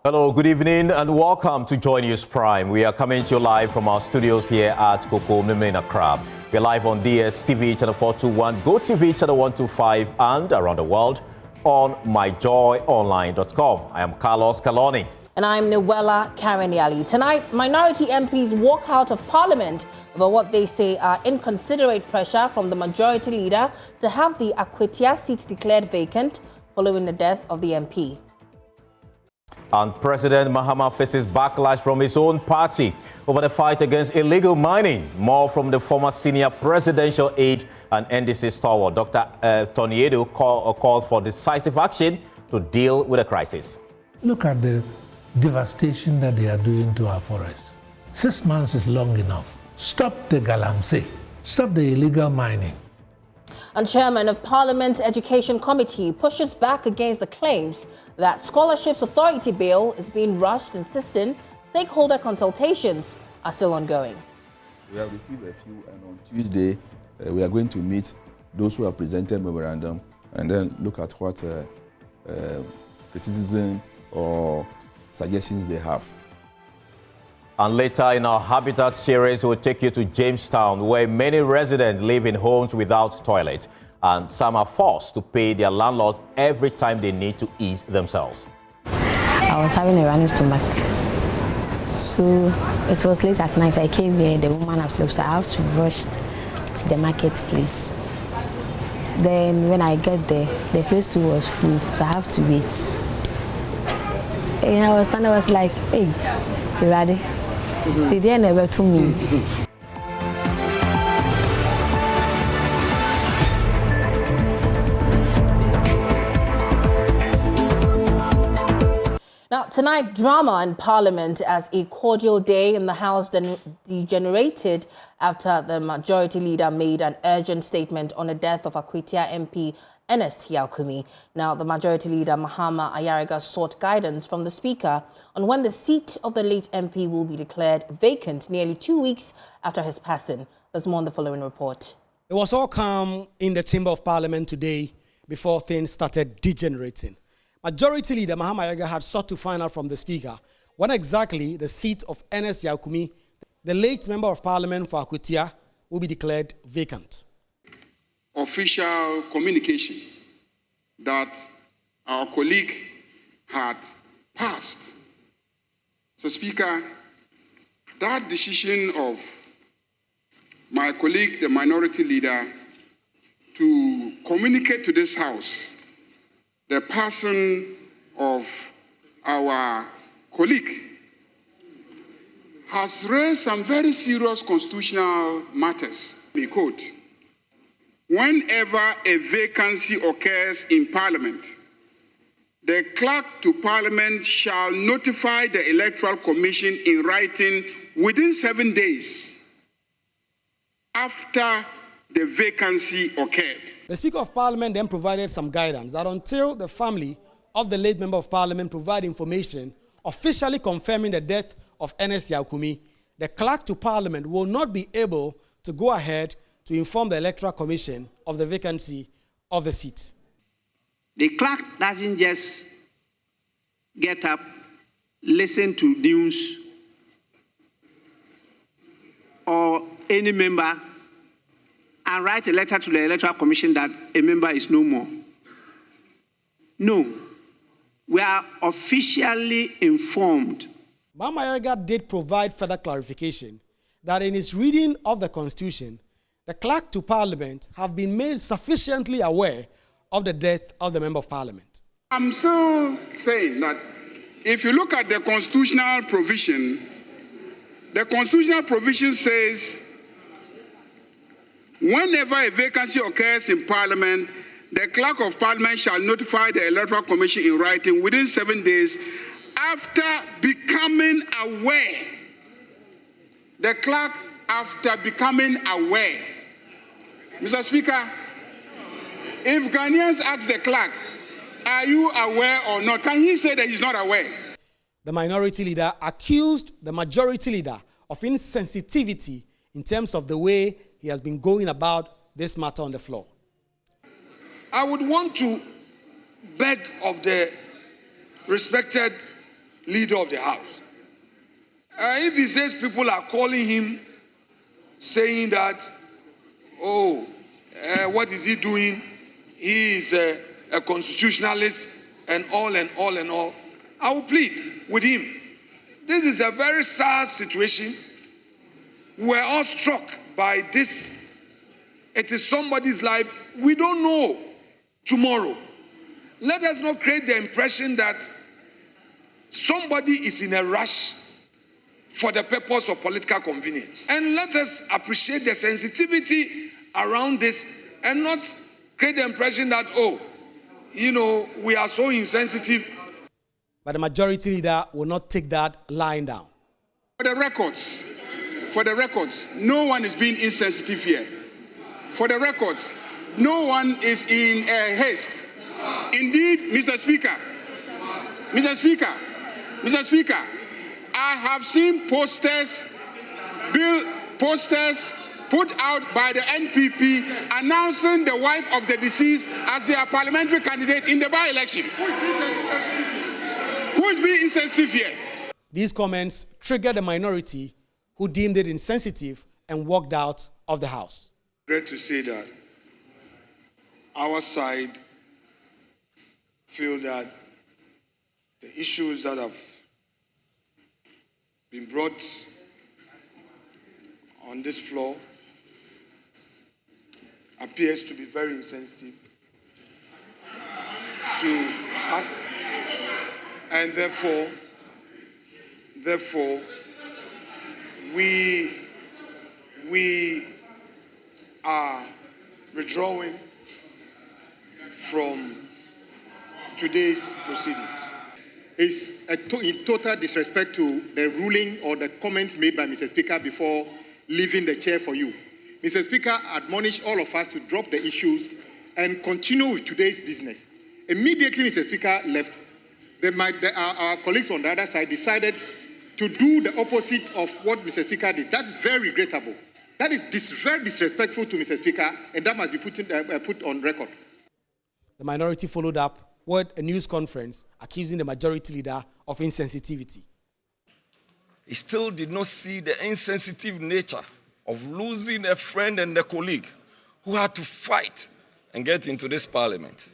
Hello, good evening and welcome to Joy News Prime. We are coming to you live from our studios here at Parilament in Accra. We're live on DSTV channel 421, GoTV channel 125 and around the world on myjoyonline.com. I am Carlos Kaloni. And I'm Noella Kareniali. Tonight, minority MPs walk out of Parliament over what they say are inconsiderate pressure from the majority leader to have the Akwatia seat declared vacant following the death of the MP. And President Mahama faces backlash from his own party over the fight against illegal mining. More from the former senior presidential aide and NDC stalwart, Dr. Kwabena Adu, calls for decisive action to deal with the crisis. Look at the devastation that they are doing to our forests. 6 months is long enough. Stop the galamsey. Stop the illegal mining. And Chairman of Parliament's Education Committee pushes back against the claims that Scholarships Authority Bill is being rushed, insisting stakeholder consultations are still ongoing. We have received a few, and on Tuesday we are going to meet those who have presented memorandum and then look at what criticism or suggestions they have. And later in our Habitat series, we'll take you to Jamestown, where many residents live in homes without toilet, and some are forced to pay their landlords every time they need to ease themselves. I was having a running stomach, so it was late at night. I came here, the woman has looked, so I have to rush to the marketplace. Then when I get there, the place too was full, so I have to wait. And I was standing, I was like, hey, you ready? They didn't ever to me. Now, tonight, drama in Parliament as a cordial day in the House degenerated after the majority leader made an urgent statement on the death of Akwatia MP Kenneth Ashik. Now, the majority leader, Mahama Ayariga, sought guidance from the Speaker on when the seat of the late MP will be declared vacant nearly 2 weeks after his passing. There's more on the following report. It was all calm in the Chamber of Parliament today before things started degenerating. Majority Leader Mahama Ayariga had sought to find out from the Speaker when exactly the seat of Kenneth Ashik, the late Member of Parliament for Akwatia, will be declared vacant. Official communication that our colleague had passed. So, Speaker, that decision of my colleague, the minority leader, to communicate to this House the passing of our colleague has raised some very serious constitutional matters. We quote, "Whenever a vacancy occurs in Parliament, the clerk to Parliament shall notify the Electoral Commission in writing within 7 days after the vacancy occurred." The Speaker of Parliament then provided some guidance that until the family of the late Member of Parliament provide information officially confirming the death of Kenneth Ashik, the clerk to Parliament will not be able to go ahead to inform the Electoral Commission of the vacancy of the seat. The clerk doesn't just get up, listen to news, or any member and write a letter to the Electoral Commission that a member is no more. No, we are officially informed. Mahama Ayariga did provide further clarification that in his reading of the Constitution, the clerk to Parliament have been made sufficiently aware of the death of the Member of Parliament. I'm still saying that if you look at the constitutional provision says whenever a vacancy occurs in Parliament, the clerk of Parliament shall notify the Electoral Commission in writing within 7 days after becoming aware. The clerk after becoming aware. Mr. Speaker, if Ghanaians ask the clerk, are you aware or not, can he say that he's not aware? The minority leader accused the majority leader of insensitivity in terms of the way he has been going about this matter on the floor. I would want to beg of the respected Leader of the House. If he says people are calling him, saying that, oh, what is he doing? He is a constitutionalist and all, I will plead with him. This is a very sad situation. We're all struck by this. It is somebody's life. We don't know tomorrow. Let us not create the impression that somebody is in a rush for the purpose of political convenience. And let us appreciate the sensitivity around this and not create the impression that, oh, you know, we are so insensitive. But the majority leader will not take that lying down. For the records, no one is being insensitive here. For the records, no one is in haste. Indeed, Mr. Speaker, I have seen posters put out by the NPP announcing the wife of the deceased as their parliamentary candidate in the by-election. Who is being insensitive here? These comments triggered the minority who deemed it insensitive and walked out of the House. Great to say that our side feel that the issues that have been brought on this floor appears to be very insensitive to us, and therefore we are withdrawing from today's proceedings. It's in total disrespect to the ruling or the comments made by Mr. Speaker before leaving the chair for you. Mr. Speaker admonished all of us to drop the issues and continue with today's business. Immediately Mr. Speaker left, our colleagues on the other side decided to do the opposite of what Mr. Speaker did. That's very regrettable. That is very disrespectful to Mr. Speaker, and that must be put on record. The minority followed up with a news conference accusing the majority leader of insensitivity. He still did not see the insensitive nature of losing a friend and a colleague who had to fight and get into this parliament.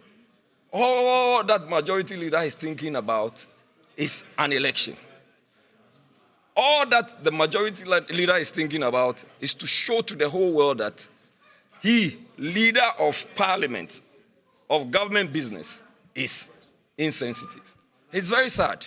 All that majority leader is thinking about is an election. All that the majority leader is thinking about is to show to the whole world that he, leader of parliament, of government business, is insensitive. It's very sad.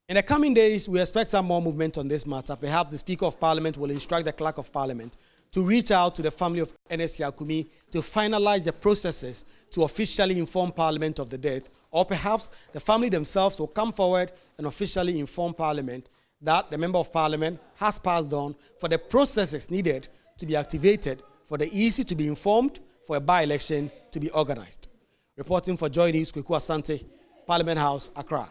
In the coming days, we expect some more movement on this matter. Perhaps the Speaker of Parliament will instruct the Clerk of Parliament to reach out to the family of Ernest Yakumi to finalize the processes to officially inform Parliament of the death, or perhaps the family themselves will come forward and officially inform Parliament that the Member of Parliament has passed on for the processes needed to be activated for the EC to be informed for a by-election to be organized. Reporting for Joy News, Kweku Asante, Parliament House, Accra.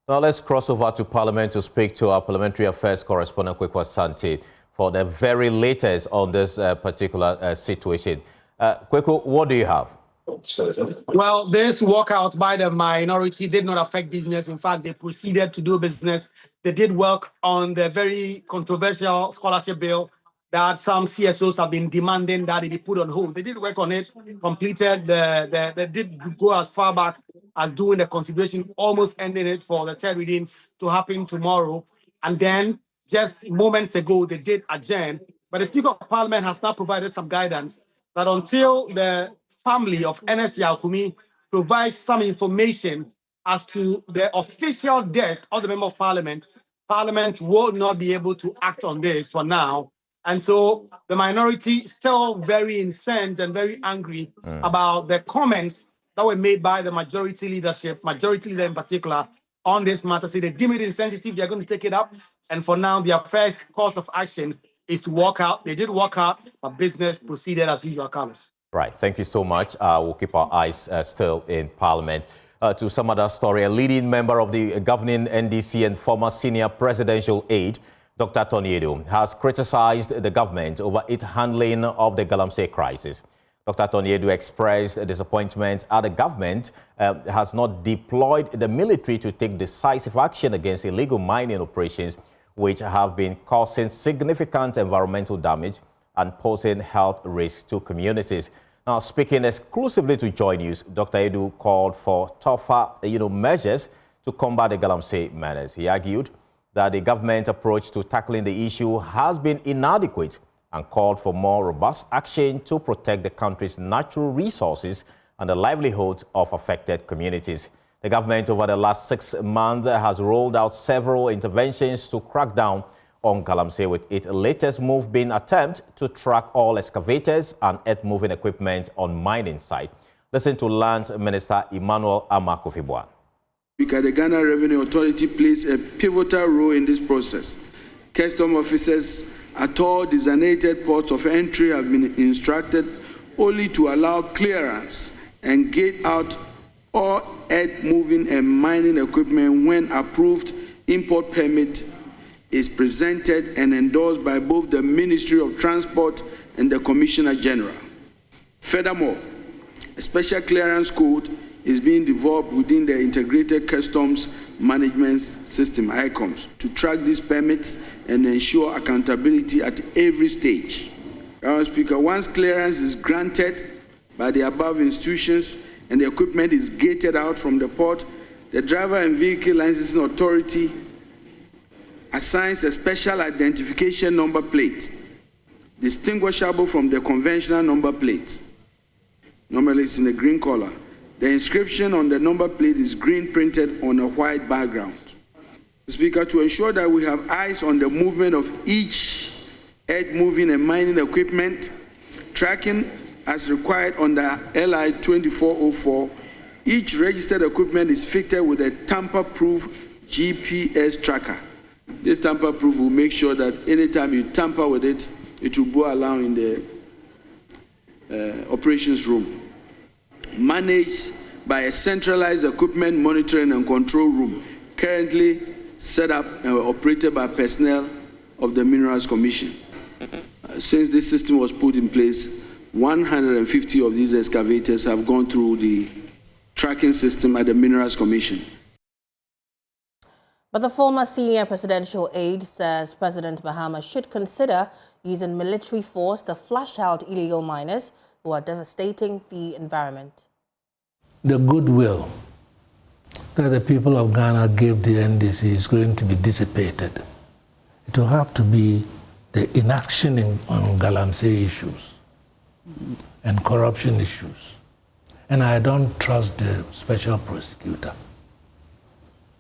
Now let's cross over to Parliament to speak to our parliamentary affairs correspondent, Kweku Asante, for the very latest on this particular situation. Kweku, what do you have? Well, this walkout by the minority did not affect business. In fact, they proceeded to do business. They did work on the very controversial scholarship bill that some CSOs have been demanding that it be put on hold. They did work on it, completed, they did go as far back as doing the consideration, almost ending it for the third reading to happen tomorrow. And then just moments ago, they did adjourn. But the Speaker of Parliament has now provided some guidance that until the family of Ernest Yakumi provides some information as to the official death of the Member of Parliament, Parliament will not be able to act on this for now. And so the minority is still very incensed and very angry about the comments that were made by the majority leadership, majority leader in particular, on this matter. Say they deem it insensitive, they're going to take it up. And for now, their first course of action is to walk out. They did walk out, but business proceeded as usual, Carlos. Right. Thank you so much. We'll keep our eyes still in Parliament. To some other story, a leading member of the governing NDC and former senior presidential aide, Dr. Kwabena Adu, has criticized the government over its handling of the Galamsey crisis. Dr. Adu expressed a disappointment at the government has not deployed the military to take decisive action against illegal mining operations, which have been causing significant environmental damage and posing health risks to communities. Now, speaking exclusively to Joy News, Dr. Adu called for tougher measures to combat the galamsey menace. He argued that the government approach to tackling the issue has been inadequate and called for more robust action to protect the country's natural resources and the livelihoods of affected communities. The government over the last 6 months has rolled out several interventions to crack down on galamsey, with its latest move being an attempt to track all excavators and earth-moving equipment on mining sites. Listen to Land Minister Emmanuel Amakufibwa. The Ghana Revenue Authority plays a pivotal role in this process. Custom officers at all designated ports of entry have been instructed only to allow clearance and gate out all earth-moving and mining equipment when approved import permit is presented and endorsed by both the Ministry of Transport and the Commissioner General. Furthermore, a special clearance code is being developed within the Integrated Customs Management System, ICOMS, to track these permits and ensure accountability at every stage. Madam Speaker, once clearance is granted by the above institutions and the equipment is gated out from the port, the Driver and Vehicle Licensing Authority assigns a special identification number plate, distinguishable from the conventional number plates. Normally it's in a green color. The inscription on the number plate is green printed on a white background. Speaker, to ensure that we have eyes on the movement of each earth-moving and mining equipment, tracking as required under LI 2404, each registered equipment is fitted with a tamper-proof GPS tracker. This tamper-proof will make sure that anytime you tamper with it, it will go along in the operations room. Managed by a centralized equipment monitoring and control room, currently set up and operated by personnel of the Minerals Commission. Since this system was put in place, 150 of these excavators have gone through the tracking system at the Minerals Commission. But the former senior presidential aide says President Mahama should consider using military force to flush out illegal miners who are devastating the environment. The goodwill that the people of Ghana gave the NDC is going to be dissipated. It will have to be the inaction on galamsey issues and corruption issues. And I don't trust the special prosecutor.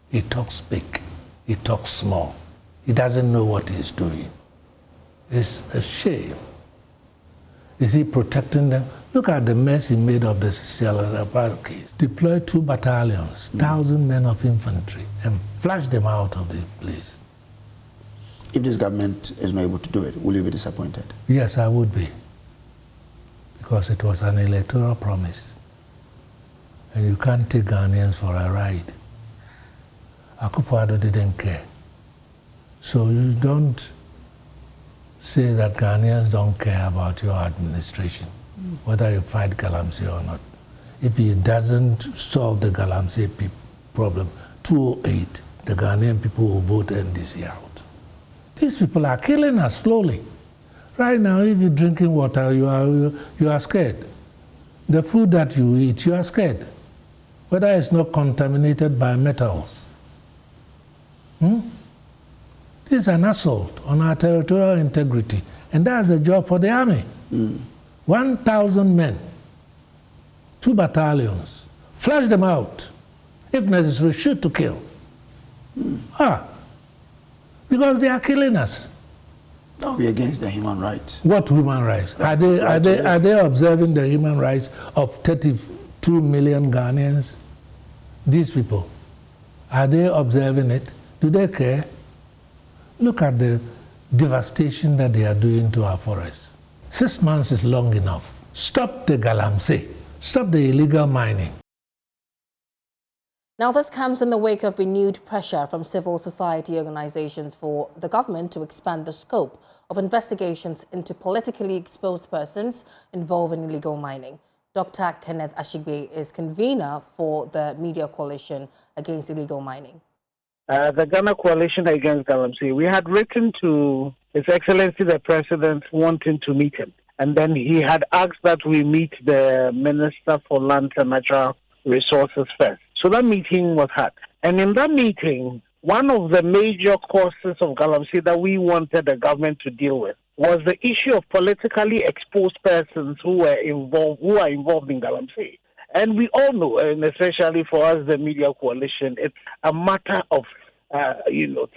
He talks big, he talks small. He doesn't know what he's doing. It's a shame. Is he protecting them? Look at the mess he made of the Sierra case. Deploy 2 battalions, 1,000 men of infantry, and flush them out of the place. If this government is not able to do it, will you be disappointed? Yes, I would be. Because it was an electoral promise. And you can't take Ghanaians for a ride. Akwatia Adu didn't care. So you don't say that Ghanaians don't care about your administration, whether you fight galamsey or not. If it doesn't solve the galamsey problem, 208, the Ghanaian people will vote NDC out. These people are killing us slowly. Right now, if you're drinking water, you are scared. The food that you eat, you are scared. Whether it's not contaminated by metals. This is an assault on our territorial integrity, and that's a job for the army. 1,000 men, 2 battalions, flush them out. If necessary, shoot to kill. Because they are killing us. That will be against the human rights. What human rights? Are they observing the human rights of 32 million Ghanaians? These people, are they observing it? Do they care? Look at the devastation that they are doing to our forests. 6 months is long enough. Stop the galamsey. Stop the illegal mining. Now, this comes in the wake of renewed pressure from civil society organizations for the government to expand the scope of investigations into politically exposed persons involved in illegal mining. Dr. Kenneth Ashik is convener for the Media Coalition Against Illegal Mining. The Ghana Coalition Against Galamsey, we had written to His Excellency the President wanting to meet him. And then he had asked that we meet the Minister for Lands and Natural Resources first. So that meeting was had. And in that meeting, one of the major causes of Galamsey that we wanted the government to deal with was the issue of politically exposed persons who are involved in Galamsey. And we all know, and especially for us, the Media Coalition, it's a matter of,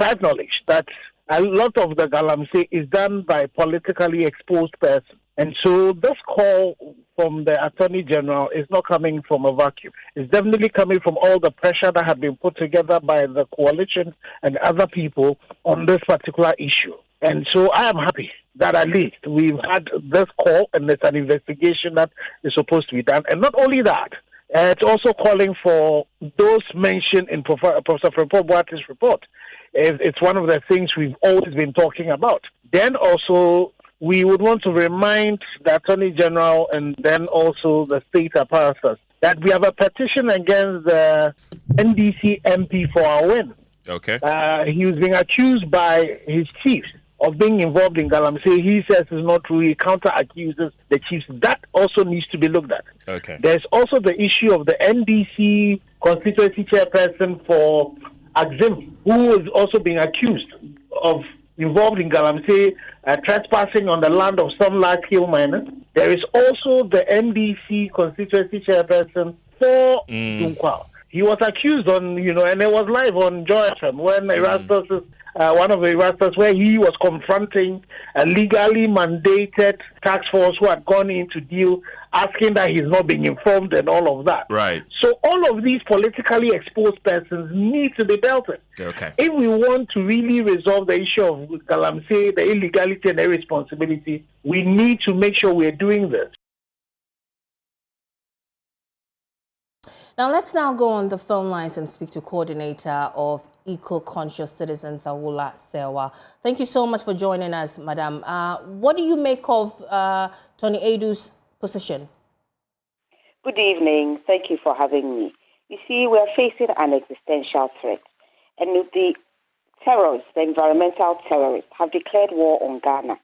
side knowledge that a lot of the Galamsey is done by politically exposed persons. And so this call from the Attorney General is not coming from a vacuum. It's definitely coming from all the pressure that had been put together by the coalition and other people on this particular issue. And so I am happy that at least we've had this call and there's an investigation that is supposed to be done. And not only that, it's also calling for those mentioned in Professor Boate's report. It's one of the things we've always been talking about. Then also, we would want to remind the Attorney General and then also the state apparatus that we have a petition against the NDC MP for our win. Okay. He was being accused by his chiefs of being involved in Galamsey. He says it's not true. He counter-accuses the chiefs. That also needs to be looked at. Okay. There's also the issue of the NDC constituency chairperson for Axim, who is also being accused of involved in Galamsey, trespassing on the land of some large-scale miners. There is also the NDC constituency chairperson for Dunkwa. He was accused on, and it was live on Joy FM when Erastus, one of the Erastus, where he was confronting a legally mandated task force who had gone in to deal, asking that he's not being informed and all of that. Right. So all of these politically exposed persons need to be dealt with. Okay. If we want to really resolve the issue of Galamsey, the illegality and irresponsibility, we need to make sure we're doing this. Now, let's now go on the phone lines and speak to coordinator of Eco-Conscious Citizens, Saul Sewa. Thank you so much for joining us, Madam. What do you make of Tony Adu's position? Good evening. Thank you for having me. You see, we are facing an existential threat. And the terrorists, the environmental terrorists, have declared war on Ghana.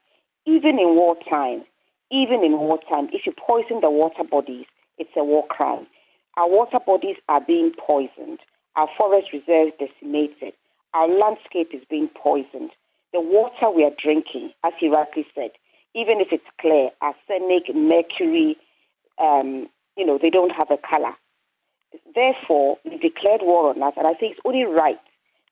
Even in wartime, if you poison the water bodies, it's a war crime. Our water bodies are being poisoned. Our forest reserves decimated. Our landscape is being poisoned. The water we are drinking, as he rightly said, even if it's clear, arsenic, mercury, they don't have a color. Therefore, we declared war on us, and I think it's only right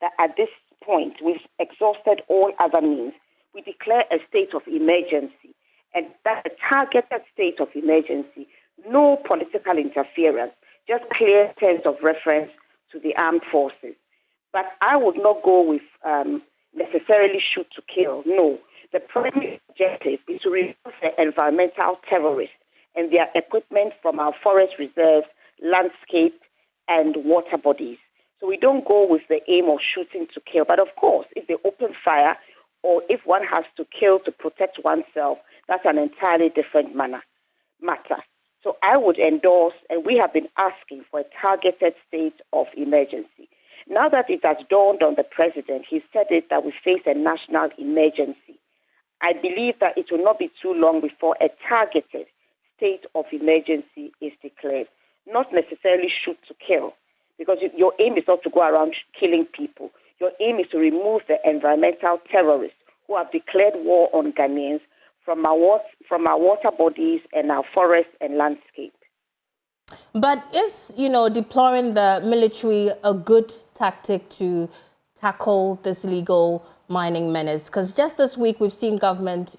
that at this point, we've exhausted all other means. We declare a state of emergency, and that's a targeted state of emergency. No political interference, just clear terms of reference to the armed forces. But I would not go with necessarily shoot to kill. No. The primary objective is to remove the environmental terrorists and their equipment from our forest reserves, landscape, and water bodies. So we don't go with the aim of shooting to kill. But of course, if they open fire or if one has to kill to protect oneself, that's an entirely different matter. So I would endorse, and we have been asking for a targeted state of emergency. Now that it has dawned on the president, he said it that we face a national emergency. I believe that it will not be too long before a targeted state of emergency is declared. Not necessarily shoot to kill, because your aim is not to go around killing people. Your aim is to remove the environmental terrorists who have declared war on Ghanaians from our water bodies and our forests and landscape. But is, deploying the military a good tactic to tackle this illegal mining menace? Because just this week we've seen government,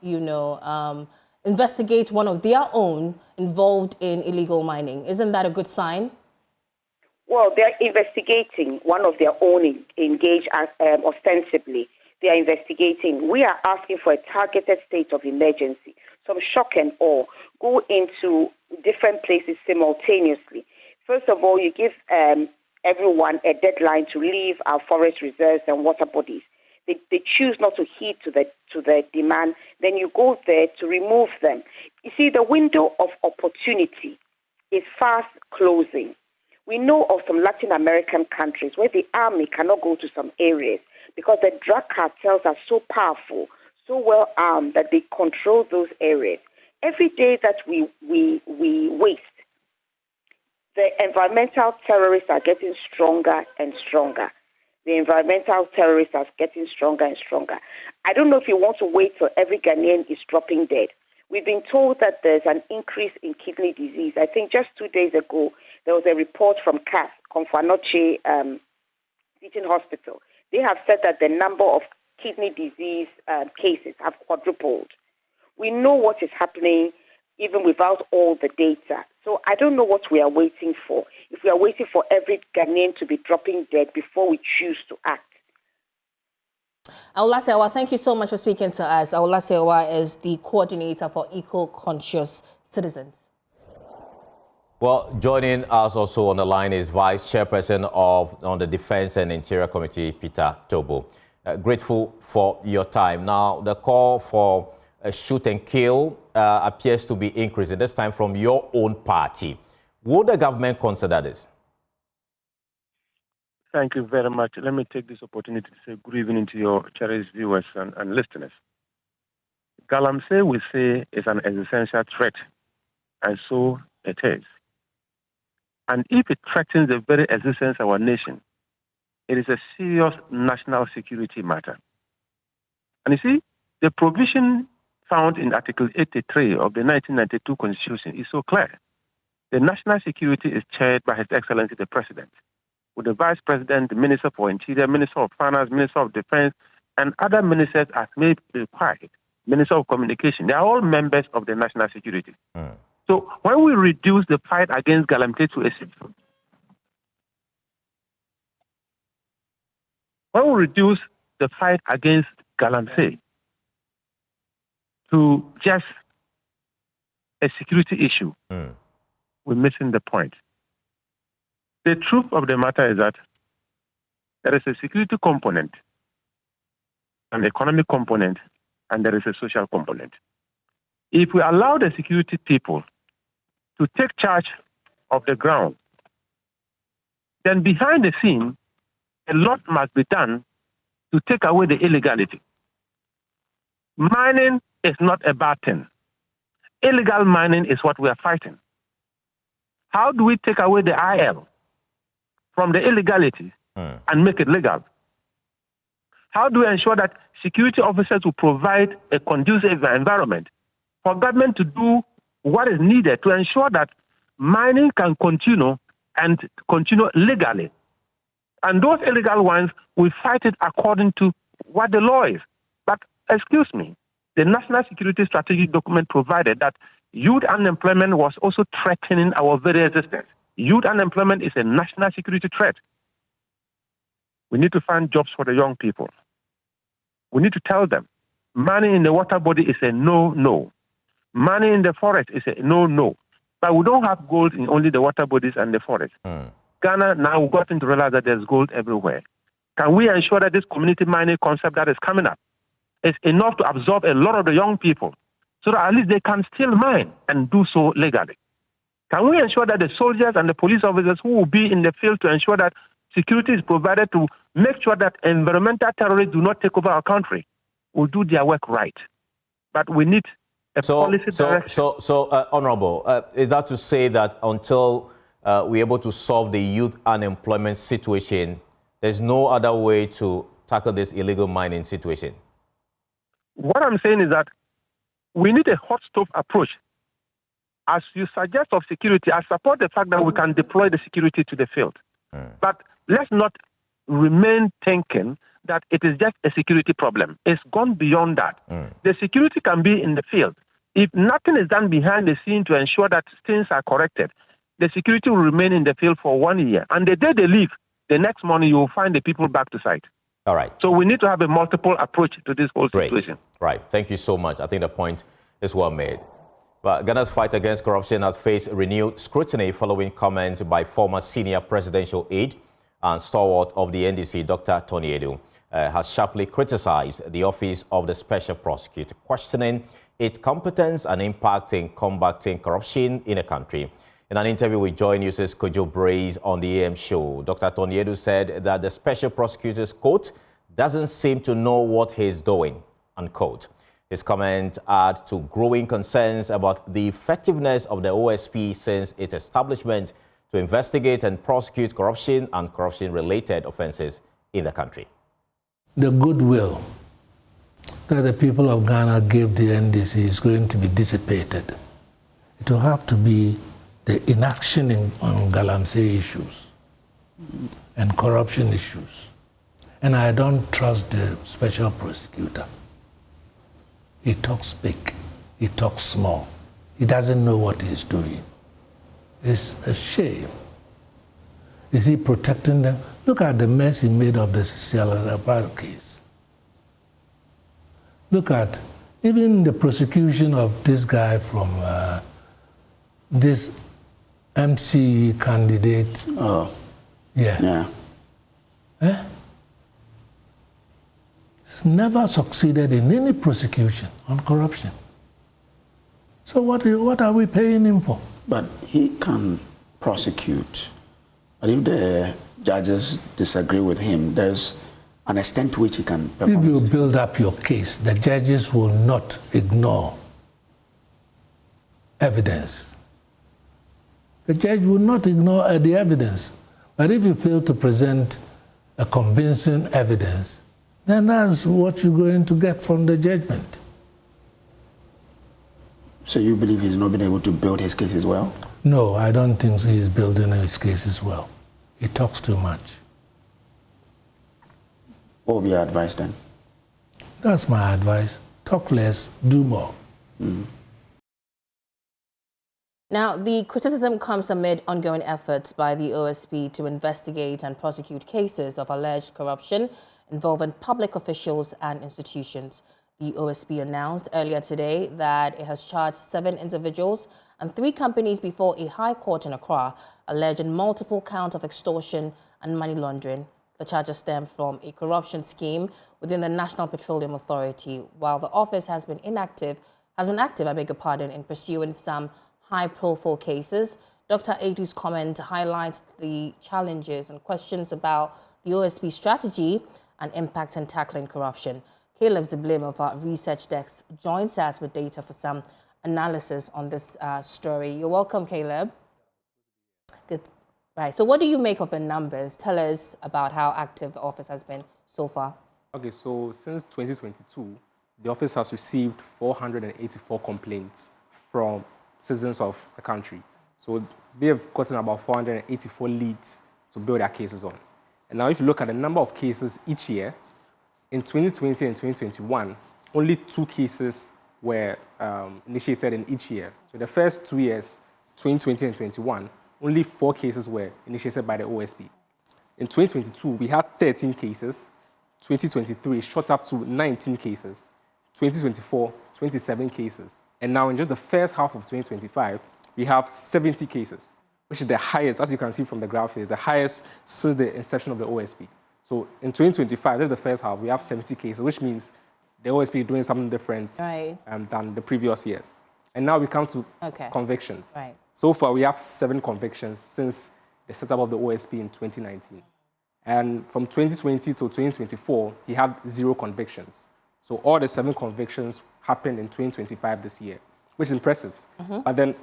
investigate one of their own involved in illegal mining. Isn't that a good sign? Well, they're investigating one of their own engaged ostensibly. They are investigating. We are asking for a targeted state of emergency. Some shock and awe. Go into different places simultaneously. First of all, you give everyone a deadline to leave our forest reserves and water bodies. They choose not to heed to the demand. Then you go there to remove them. You see, the window of opportunity is fast closing. We know of some Latin American countries where the army cannot go to some areas because the drug cartels are so powerful, so well armed that they control those areas. Every day that we waste, the environmental terrorists are getting stronger and stronger. The environmental terrorists are getting stronger and stronger. I don't know if you want to wait till every Ghanaian is dropping dead. We've been told that there's an increase in kidney disease. I think just 2 days ago, there was a report from CAS, Confanoche Teaching Hospital. They have said that the number of kidney disease cases have quadrupled. We know what is happening even without all the data. So I don't know what we are waiting for. If we are waiting for every Ghanaian to be dropping dead before we choose to act. Saul Sewa, thank you so much for speaking to us. Saul Sewa is the coordinator for eco-conscious citizens. Well, joining us also on the line is Vice Chairperson on the Defense and Interior Committee, Peter Tobo. Grateful for your time. Now, the call for shoot and kill appears to be increasing, this time from your own party. Would the government consider this? Thank you very much. Let me take this opportunity to say good evening to your cherished viewers and listeners. Galamsey, we say, is an existential threat, and so it is. And if it threatens the very existence of our nation, it is a serious national security matter. And you see, the provision found in Article 83 of the 1992 Constitution is so clear. The national security is chaired by His Excellency the President, with the Vice President, the Minister for Interior, Minister of Finance, Minister of Defense, and other ministers as may be required, Minister of Communication. They are all members of the national security. So when we reduce the fight against Galamsey to a to just a security issue, we're missing the point. The truth of the matter is that there is a security component, an economic component, and there is a social component. If we allow the security people to take charge of the ground, then behind the scene, a lot must be done to take away the illegality. Mining is not a bad thing. Illegal mining is what we are fighting. How do we take away the IL from the illegality and make it legal? How do we ensure that security officers will provide a conducive environment for government to do what is needed to ensure that mining can continue and continue legally? And those illegal ones, we fight it according to what the law is. But excuse me, the National Security Strategic Document provided that youth unemployment was also threatening our very existence. Youth unemployment is a national security threat. We need to find jobs for the young people. We need to tell them money in the water body is a no-no. Money in the forest is a no-no. But we don't have gold in only the water bodies and the forest. Ghana now we've gotten to realize that there's gold everywhere. Can we ensure that this community mining concept that is coming up is enough to absorb a lot of the young people so that at least they can still mine and do so legally? Can we ensure that the soldiers and the police officers who will be in the field to ensure that security is provided to make sure that environmental terrorists do not take over our country will do their work right? But we need a policy direction. Honorable, is that to say that until we're able to solve the youth unemployment situation, there's no other way to tackle this illegal mining situation? What I'm saying is that we need a hot stove approach. As you suggest of security, I support the fact that we can deploy the security to the field. But let's not remain thinking that it is just a security problem. It's gone beyond that. The security can be in the field. If nothing is done behind the scene to ensure that things are corrected, the security will remain in the field for 1 year. And the day they leave, the next morning you will find the people back to site. All right. So we need to have a multiple approach to this whole situation. Right. Thank you so much. I think the point is well made. But Ghana's fight against corruption has faced renewed scrutiny following comments by former senior presidential aide and stalwart of the NDC, Dr. Adu, has sharply criticized the Office of the Special Prosecutor, questioning its competence and impact in combating corruption in the country. In an interview with Joy News' Kojo Braze on the AM show, Dr. Adu said that the Special Prosecutor's, quote, doesn't seem to know what he's doing, unquote. His comments add to growing concerns about the effectiveness of the OSP since its establishment to investigate and prosecute corruption and corruption-related offenses in the country. The goodwill that the people of Ghana gave the NDC is going to be dissipated. It will have to be the inaction on Galamsey issues and corruption issues. And I don't trust the Special Prosecutor. He talks big, he talks small. He doesn't know what he's doing. It's a shame. Is he protecting them? Look at the mess he made of the Sialabad case. Look at even the prosecution of this guy from this MC candidate. Oh. Yeah. Eh? He's never succeeded in any prosecution on corruption. So what are we paying him for? But he can prosecute. But if the judges disagree with him, there's an extent to which he can perform. If you build up your case, the judges will not ignore evidence. The judge will not ignore the evidence. But if you fail to present a convincing evidence, then that's what you're going to get from the judgment. So you believe he's not been able to build his case as well? No, I don't think so. He's building his case as well. He talks too much. What would be your advice then? That's my advice. Talk less, do more. Now, the criticism comes amid ongoing efforts by the OSP to investigate and prosecute cases of alleged corruption involving public officials and institutions. The OSP announced earlier today that it has charged 7 individuals and 3 companies before a high court in Accra, alleging multiple counts of extortion and money laundering. The charges stem from a corruption scheme within the National Petroleum Authority, while the office has been active, in pursuing some high-profile cases. Dr. Adu's comment highlights the challenges and questions about the OSP strategy and impact in tackling corruption. Caleb Ziblim of our research desk joins us with data for some analysis on this story. You're welcome, Caleb. Good. Right. So what do you make of the numbers? Tell us about how active the office has been so far. Okay, so since 2022, the office has received 484 complaints from citizens of the country. So they have gotten about 484 leads to build their cases on. And now if you look at the number of cases each year, in 2020 and 2021, only 2 cases were initiated in each year. So the first 2 years, 2020 and 2021, only 4 cases were initiated by the OSP. In 2022, we had 13 cases. 2023 shot up to 19 cases. 2024, 27 cases. And now in just the first half of 2025, we have 70 cases, which is the highest, as you can see from the graph here, the highest since the inception of the OSP. So in 2025, that's the first half, we have 70 cases, which means the OSP is doing something different than the previous years. And now we come to convictions. Right. So far, we have 7 convictions since the setup of the OSP in 2019. And from 2020 to 2024, he had 0 convictions. So all the 7 convictions happened in 2025 this year, which is impressive. But then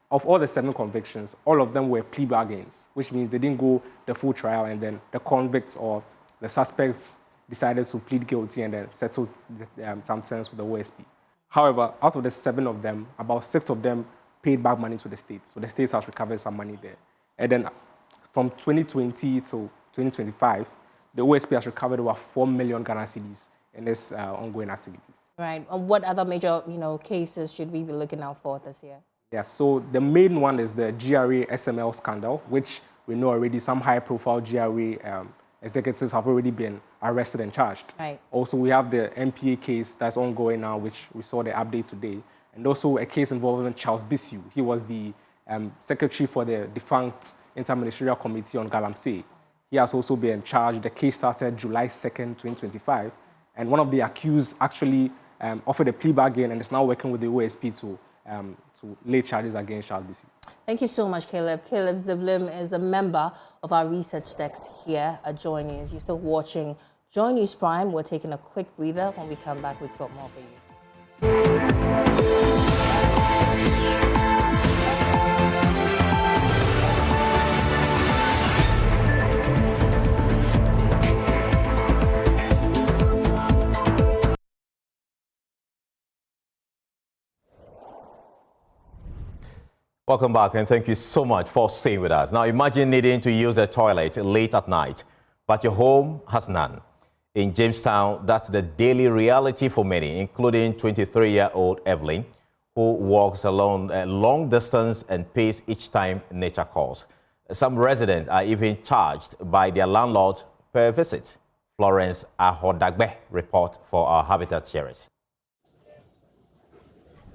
of all the 7 convictions, all of them were plea bargains, which means they didn't go the full trial, and then the convicts or the suspects decided to plead guilty and then settle some terms with the OSP. However, out of the 7 of them, about 6 of them paid back money to the state. So the state has recovered some money there. And then from 2020 to 2025, the OSP has recovered over 4 million Ghana cedis in its ongoing activities. Right. And what other major, cases should we be looking out for this year? Yeah, so the main one is the GRA SML scandal, which we know already some high-profile GRA executives have already been arrested and charged. Right. Also, we have the MPA case that's ongoing now, which we saw the update today, and also a case involving Charles Bissiu. He was the secretary for the defunct Interministerial Committee on Galamsey. he has also been charged. The case started July 2nd, 2025, and one of the accused actually offered a plea bargain and is now working with the OSP to lay charges against Charles Bisi. Thank you so much, Caleb. Caleb Ziblim is a member of our research desk here at Joy News. You're still watching Joy News Prime. We're taking a quick breather. When we come back, we've got more for you. Welcome back, and thank you so much for staying with us. Now, imagine needing to use the toilet late at night, but your home has none. In Jamestown, that's the daily reality for many, including 23-year-old Evelyn, who walks alone a long distance and pays each time nature calls. Some residents are even charged by their landlord per visit. Florence Ahodagbe report for our Habitat series.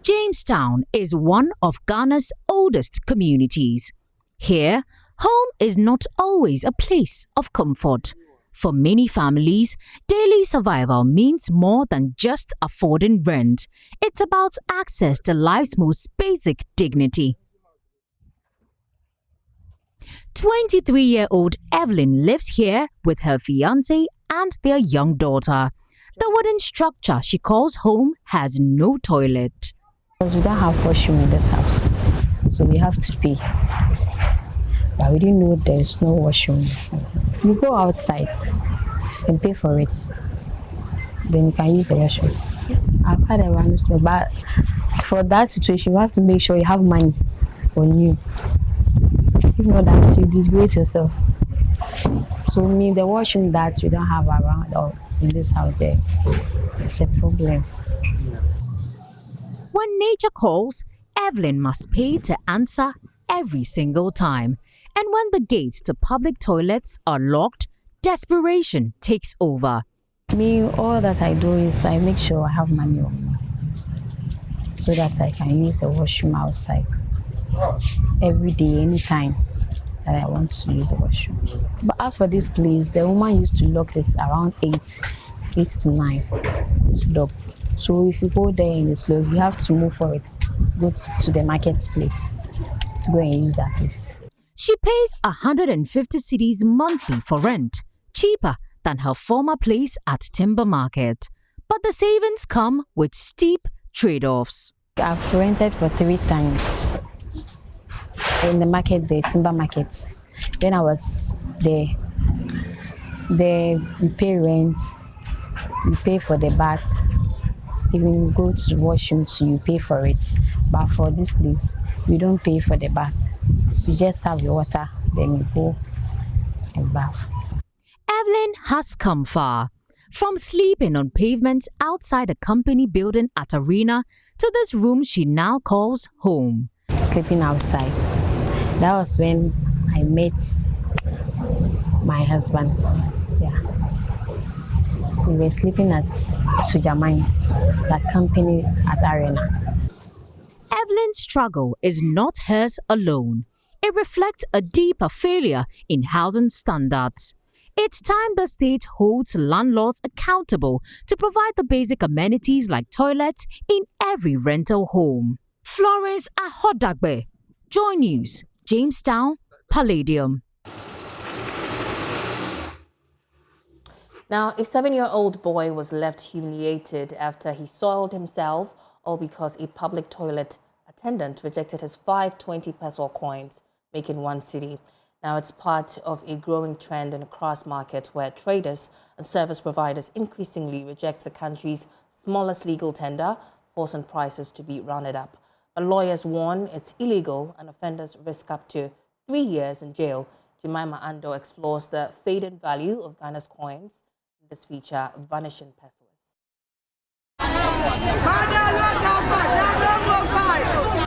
Jamestown is one of Ghana's oldest communities. Here, home is not always a place of comfort. For many families, daily survival means more than just affording rent. It's about access to life's most basic dignity. 23-year-old Evelyn lives here with her fiancé and their young daughter. The wooden structure she calls home has no toilet. Because we don't have washroom in this house, so we have to pay. But we didn't know there's no washroom. You go outside and pay for it, then you can use the washroom. I've had a random story, but for that situation, you have to make sure you have money on you. If not that, you disgrace yourself. So the washroom that we don't have around or in this house there, it's a problem. When nature calls, Evelyn must pay to answer every single time. And when the gates to public toilets are locked, desperation takes over. All that I do is I make sure I have money on me so that I can use the washroom outside every day, anytime that I want to use the washroom. But as for this place, the woman used to lock it around 8 to 9. It's locked. So if you go there in the slope, you have to move for it, go to the marketplace to go and use that place. She pays 150 cedis monthly for rent, cheaper than her former place at Timber Market. But the savings come with steep trade-offs. I've rented for 3 times in the market, the Timber Market. Then I was there. There we pay rent, we pay for the bath. Even you go to the washroom, so you pay for it. But for this place, we don't pay for the bath. You just have your water, then you go and bath. Evelyn has come far. From sleeping on pavement outside a company building at Arena to this room she now calls home. Sleeping outside. That was when I met my husband. Yeah. We were sleeping at Sujamai, that company at Arena. Evelyn's struggle is not hers alone. It reflects a deeper failure in housing standards. It's time the state holds landlords accountable to provide the basic amenities like toilets in every rental home. Florence Ahodagbe, Joy News, Jamestown, Palladium. Now, a 7-year-old boy was left humiliated after he soiled himself, all because a public toilet attendant rejected his 520 peso coins, making 1 cedi. Now, it's part of a growing trend in a cross market where traders and service providers increasingly reject the country's smallest legal tender, forcing prices to be rounded up. But lawyers warn it's illegal and offenders risk up to 3 years in jail. Jemima Ando explores the fading value of Ghana's coins. This feature, Vanishing Pesos.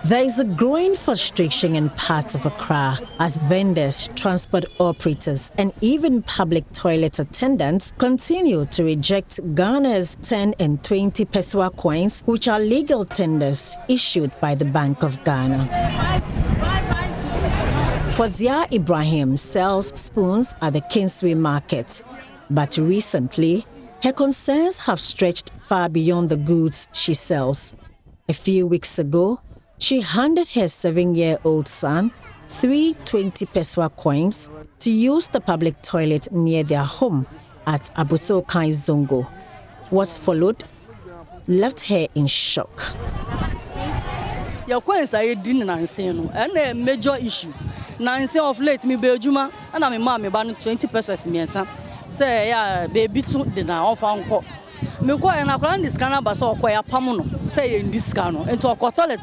There is a growing frustration in parts of Accra as vendors, transport operators, and even public toilet attendants continue to reject Ghana's 10 and 20 peso coins, which are legal tenders issued by the Bank of Ghana. Fawzia Ibrahim sells spoons at the Kingsway Market, but recently, her concerns have stretched far beyond the goods she sells. A few weeks ago, she handed her 7-year-old son 3 20-peswa coins to use the public toilet near their home at Abusokai Zongo. What followed left her in shock. Your coins are and a major issue. Nancy of late, me Beljuma, and I'm a mammy, 20 pesos in Miensa. Say, yeah, baby, did I offer uncle. Me go and I plan this canal, but so quite a pamono, say in this canal, and to a toilet.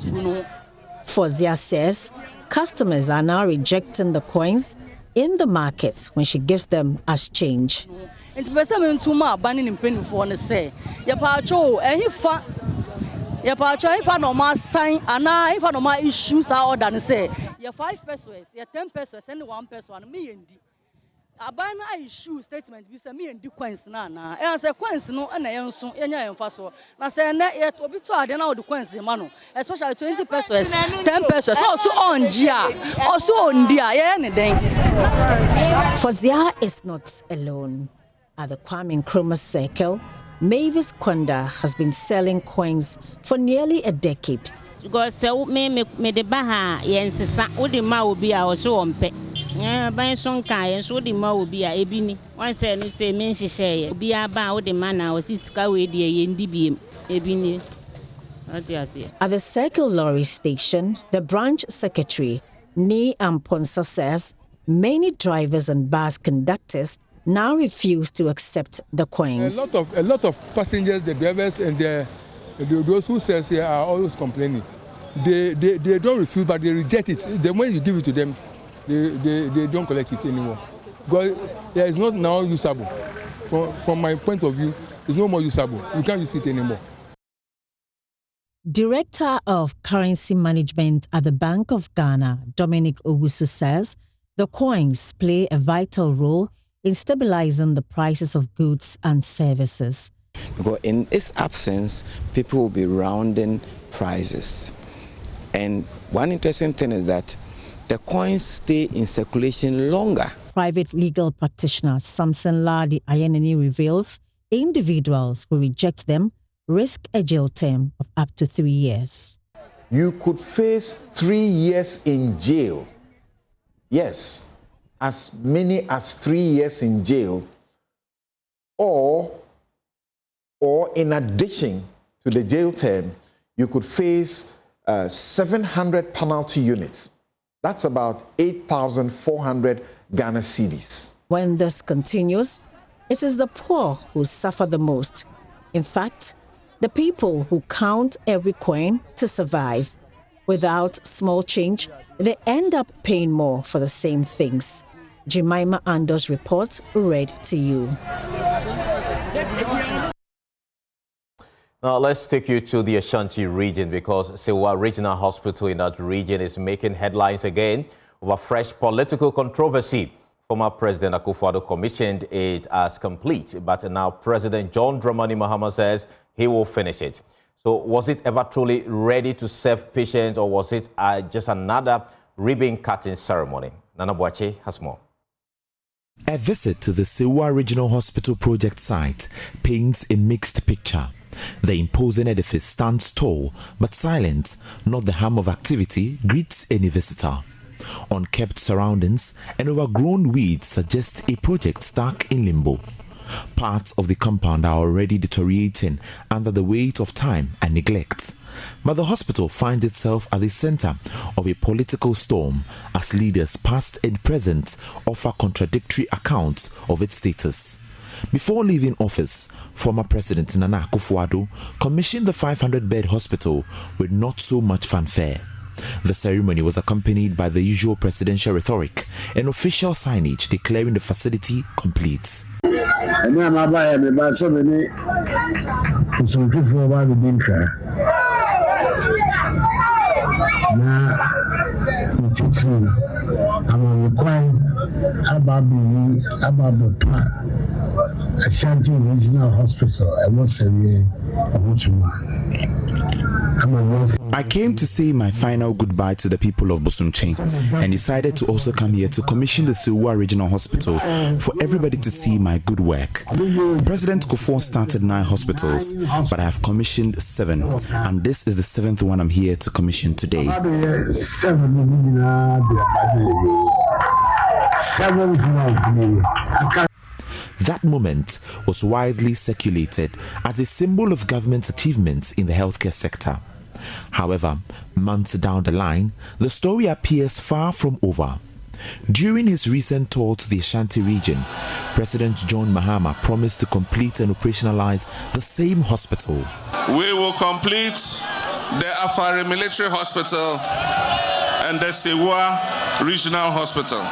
Fawzia says customers are now rejecting the coins in the market when she gives them as change. It's better to my banning in penny for one say, your pacho, and he fa. Your pacho, if I know my sign, and I, if I know my issues are than say, your 5 pesos, your 10 pesos, and 1 peso, and me and I buy my issue statement, we say me and the coins na. And say coins no, and I am so, and I am fast. Now say, yet will be to add the coins, mano, especially 20 pesos, 10 pesos, also on Gia, also on Dia, anything. Fawzia is not alone. At the Kwame Nkrumah Circle, Mavis Kwanda has been selling coins for nearly a decade. Because so me the baha yensisa udi ma obi a so ompe. Ban son kai so di ma obi a ebini. Wan say ni say me nhihye obi aba udi ma na osisika we die yendi biem ebini. At the Circle Lorry Station, the branch secretary, Ni Amponsa, says many drivers and bus conductors now refuse to accept the coins. A lot of passengers, the drivers, and those who sell here are always complaining. They don't refuse, but they reject it. The moment you give it to them, they don't collect it anymore. Because it is not now usable. From my point of view, it's no more usable. You can't use it anymore. Director of Currency Management at the Bank of Ghana, Dominic Owusu, says the coins play a vital role in stabilizing the prices of goods and services. Because in its absence, people will be rounding prices. And one interesting thing is that the coins stay in circulation longer. Private legal practitioner Samson Ladi Ayenini reveals individuals who reject them risk a jail term of up to 3 years. You could face 3 years in jail. Yes. As many as 3 years in jail, or in addition to the jail term, you could face 700 penalty units. That's about 8,400 Ghana cedis. When this continues, it is the poor who suffer the most. In fact, the people who count every coin to survive. Without small change, they end up paying more for the same things. Jemima Ando's report read to you. Now let's take you to the Ashanti region because Sewa Regional Hospital in that region is making headlines again over fresh political controversy. Former President Akufo Adu commissioned it as complete, but now President John Dramani Mahama says he will finish it. So was it ever truly ready to serve patients, or was it just another ribbon cutting ceremony? Nana Boache has more. A visit to the Sewa Regional Hospital project site paints a mixed picture. The imposing edifice stands tall but silent. Not the hum of activity greets any visitor. Unkept surroundings and overgrown weeds suggest a project stuck in limbo. Parts of the compound are already deteriorating under the weight of time and neglect. But the hospital finds itself at the center of a political storm as leaders past and present offer contradictory accounts of its status. Before leaving office, former President Nana Akufo-Addo commissioned the 500-bed hospital with not so much fanfare. The ceremony was accompanied by the usual presidential rhetoric and official signage declaring the facility complete. Ashanti Regional Hospital, I was I came to say my final goodbye to the people of Bosumtwi and decided to also come here to commission the Sewa Regional Hospital for everybody to see my good work. President Kufuor started 9 hospitals, but I have commissioned 7, and this is the 7th one I'm here to commission today. That moment was widely circulated as a symbol of government's achievements in the healthcare sector. However, months down the line, the story appears far from over. During his recent tour to the Ashanti region, President John Mahama promised to complete and operationalize the same hospital. We will complete the Afari Military Hospital and the Sewa Regional Hospital.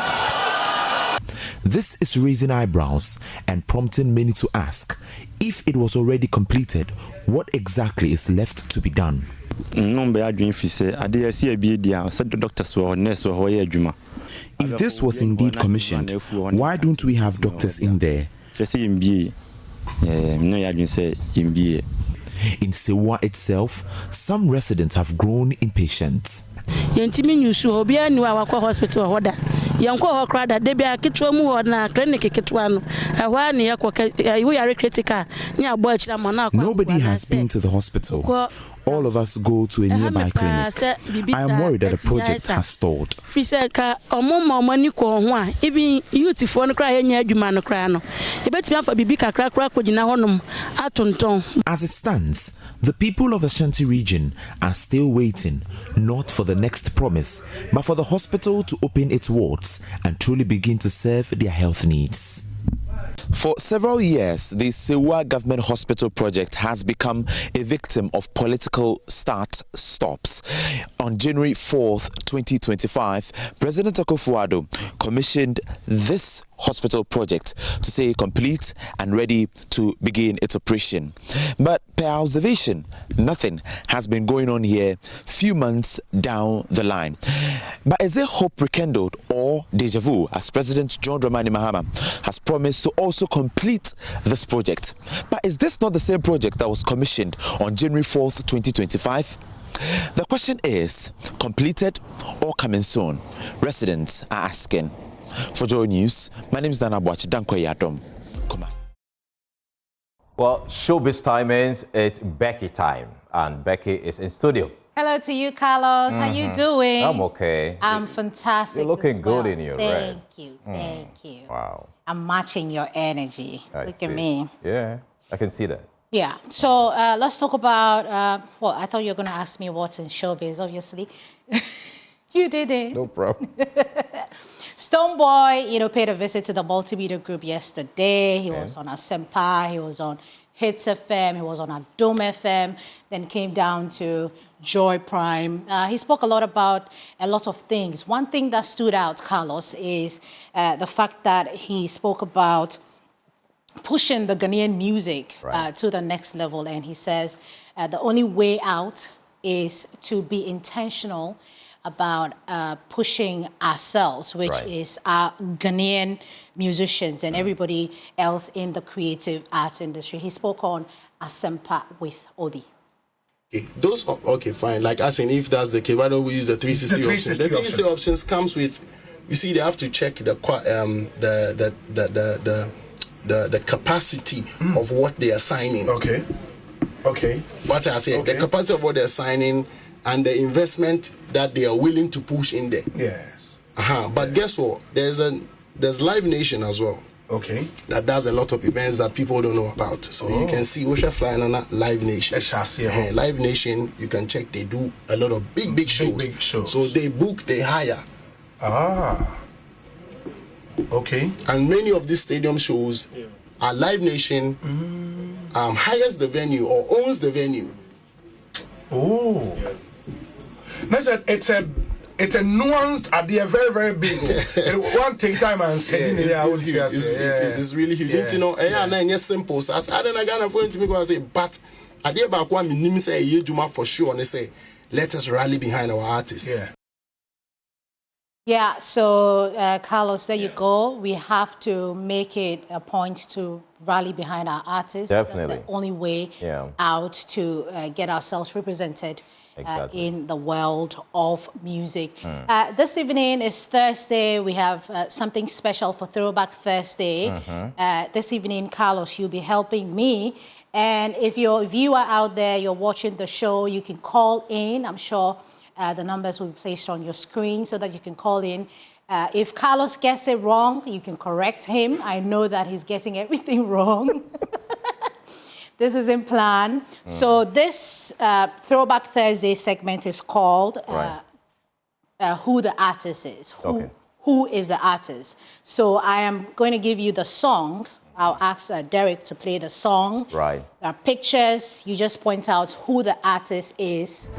This is raising eyebrows and prompting many to ask, if it was already completed, what exactly is left to be done? If this was indeed commissioned, why don't we have doctors in there? In Sewa itself, some residents have grown impatient. Yentimi nyusu obia ni wa kwa hospital hoda yankwa ho krada de bia kitwa mu ho na clinic kitwa no ehwa ne yakwa we are critical ni abo akira mo na kwa. Nobody has been to the hospital. All of us go to a nearby clinic. I am worried that the project has stalled. As it stands, the people of the Ashanti region are still waiting, not for the next promise, but for the hospital to open its wards and truly begin to serve their health needs. For several years, the Sewa Government Hospital project has become a victim of political start-stops. On January 4th, 2025, President Akwatia Adu commissioned this hospital project to say complete and ready to begin its operation. But per observation, nothing has been going on here few months down the line. But is there hope rekindled or deja vu, as President John Dramani Mahama has promised to also complete this project? But is this not the same project that was commissioned on January 4th, 2025? The question is, completed or coming soon? Residents are asking. For Joy News, my name is Dana Boachi Dankwa. Well, showbiz time means it's Becky time, and Becky is in studio. Hello to you, Carlos. How you doing? I'm okay. I'm fantastic. You're looking good well. in your red. Thank you. Thank you. Wow. I'm matching your energy. Look at me. Yeah, I can see that. Yeah. So let's talk about, well, I thought you were going to ask me what's in showbiz, obviously. You did it. No problem. Stonebwoy, paid a visit to the multimedia group yesterday. He was on Asempa, he was on Hits FM, he was on Adom FM, then came down to Joy Prime. He spoke a lot about a lot of things. One thing that stood out, Carlos, is the fact that he spoke about pushing the Ghanaian music to the next level. And he says the only way out is to be intentional about pushing ourselves, which is our Ghanaian musicians and everybody else in the creative arts industry. He spoke on Asempa with Obi. Okay, those okay, fine. Like I saying, if that's the case, why don't we use the 360 options? The 360 options comes with, you see, they have to check the capacity of what they are signing. Okay. What I say, the capacity of what they're signing and the investment that they are willing to push in there. Yes. But guess what? There's Live Nation as well. Okay. That does a lot of events that people don't know about. So you can see Osha flying on Live Nation. Live Nation, you can check, they do a lot of big shows. Big shows. So they book, they hire. Okay. And many of these stadium shows are Live Nation hires the venue or owns the venue. Oh. It's a nuanced idea, very, very big. It won't take time and study. It's really huge. It's simple. So I don't know for him to me go and say, but idea about what me say Juma for sure, and they say, let us rally behind our artists. Yeah, so Carlos, there you go. We have to make it a point to rally behind our artists. Definitely. That's the only way out to get ourselves represented in the world of music. This evening is Thursday. We have something special for Throwback Thursday. This evening, Carlos, you'll be helping me. And if you're a viewer out there, you're watching the show, you can call in. I'm sure the numbers will be placed on your screen so that you can call in. If Carlos gets it wrong, you can correct him. I know that he's getting everything wrong. This is in plan. So this Throwback Thursday segment is called Who the Artist Is. Who is the artist? So I am going to give you the song. I'll ask Derek to play the song. There are pictures. You just point out who the artist is.